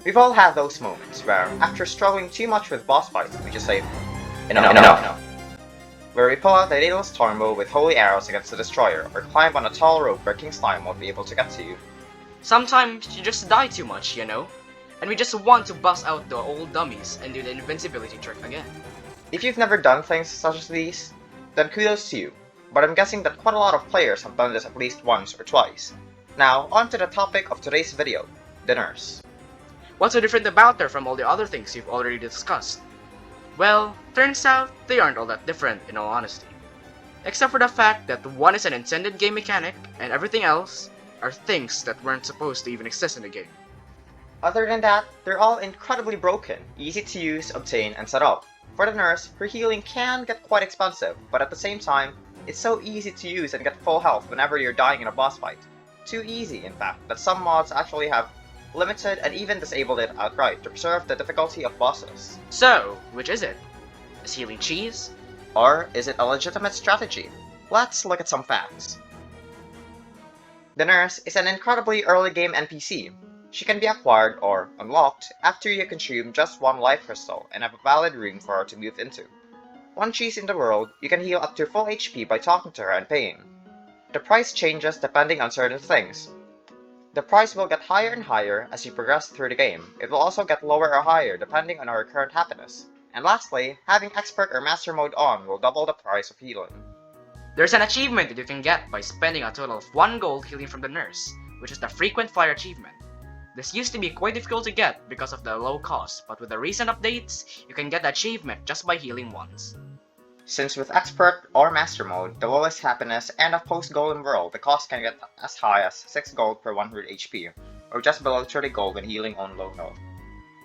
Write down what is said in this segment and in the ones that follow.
We've all had those moments where, after struggling too much with boss fights, we just say, enough. Where we pull out the little storm bow with holy arrows against the destroyer, or climb on a tall rope where King Slime won't be able to get to you. Sometimes you just die too much, you know? And we just want to bust out the old dummies and do the invincibility trick again. If you've never done things such as these, then kudos to you, but I'm guessing that quite a lot of players have done this at least once or twice. Now, on to the topic of today's video, the nurse. What's so different about her from all the other things you've already discussed? Well, turns out they aren't all that different in all honesty. Except for the fact that one is an intended game mechanic, and everything else are things that weren't supposed to even exist in the game. Other than that, they're all incredibly broken, easy to use, obtain, and set up. For the nurse, her healing can get quite expensive, but at the same time, it's so easy to use and get full health whenever you're dying in a boss fight. Too easy, in fact, that some mods actually have limited and even disabled it outright to preserve the difficulty of bosses. So, which is it? Is healing cheese? Or is it a legitimate strategy? Let's look at some facts. The nurse is an incredibly early game NPC. She can be acquired or unlocked after you consume just one life crystal and have a valid room for her to move into. One cheese in the world, you can heal up to full HP by talking to her and paying. The price changes depending on certain things. The price will get higher and higher as you progress through the game. It will also get lower or higher depending on our current happiness. And lastly, having expert or master mode on will double the price of healing. There's an achievement that you can get by spending a total of 1 gold healing from the nurse, which is the frequent flyer achievement. This used to be quite difficult to get because of the low cost, but with the recent updates, you can get the achievement just by healing once. Since with expert or master mode, the lowest happiness and a post-golden world, the cost can get as high as 6 gold per 100 HP, or just below 30 gold when healing on low health.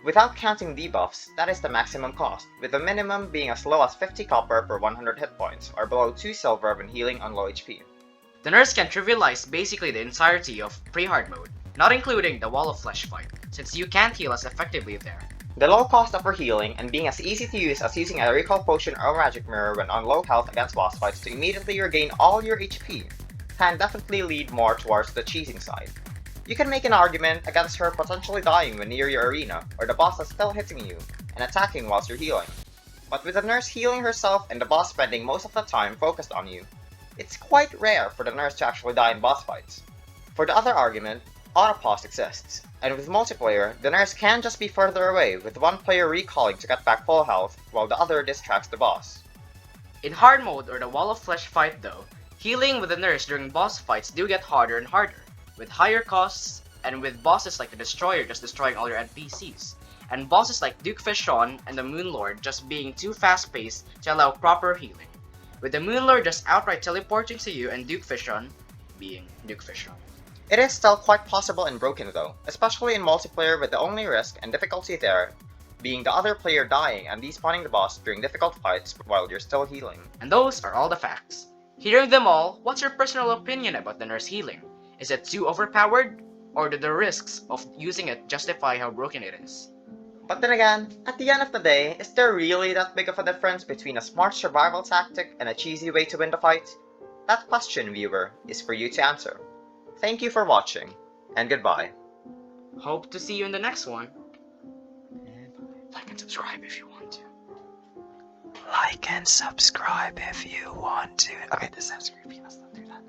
Without counting debuffs, that is the maximum cost, with the minimum being as low as 50 copper per 100 hit points, or below 2 silver when healing on low HP. The nurse can trivialize basically the entirety of pre-hard mode, not including the wall of flesh fight, since you can't heal as effectively there. The low cost of her healing and being as easy to use as using a recall potion or magic mirror when on low health against boss fights to immediately regain all your HP can definitely lead more towards the cheesing side. You can make an argument against her potentially dying when near your arena, or the boss is still hitting you and attacking whilst you're healing. But with the nurse healing herself and the boss spending most of the time focused on you, it's quite rare for the nurse to actually die in boss fights. For the other argument, autopause exists, and with multiplayer, the nurse can just be further away with one player recalling to get back full health while the other distracts the boss. In hard mode or the wall of flesh fight though, healing with the nurse during boss fights do get harder and harder, with higher costs and with bosses like the Destroyer just destroying all your NPCs, and bosses like Duke Fishon and the Moonlord just being too fast-paced to allow proper healing, with the Moonlord just outright teleporting to you and Duke Fishon being Duke Fishon. It is still quite possible and broken though, especially in multiplayer with the only risk and difficulty there being the other player dying and despawning the boss during difficult fights while you're still healing. And those are all the facts. Hearing them all, what's your personal opinion about the nurse healing? Is it too overpowered? Or do the risks of using it justify how broken it is? But then again, at the end of the day, is there really that big of a difference between a smart survival tactic and a cheesy way to win the fight? That question, viewer, is for you to answer. Thank you for watching, and goodbye. Hope to see you in the next one. Like and subscribe if you want to. Like and subscribe if you want to. Okay, this sounds creepy. Let's not do that.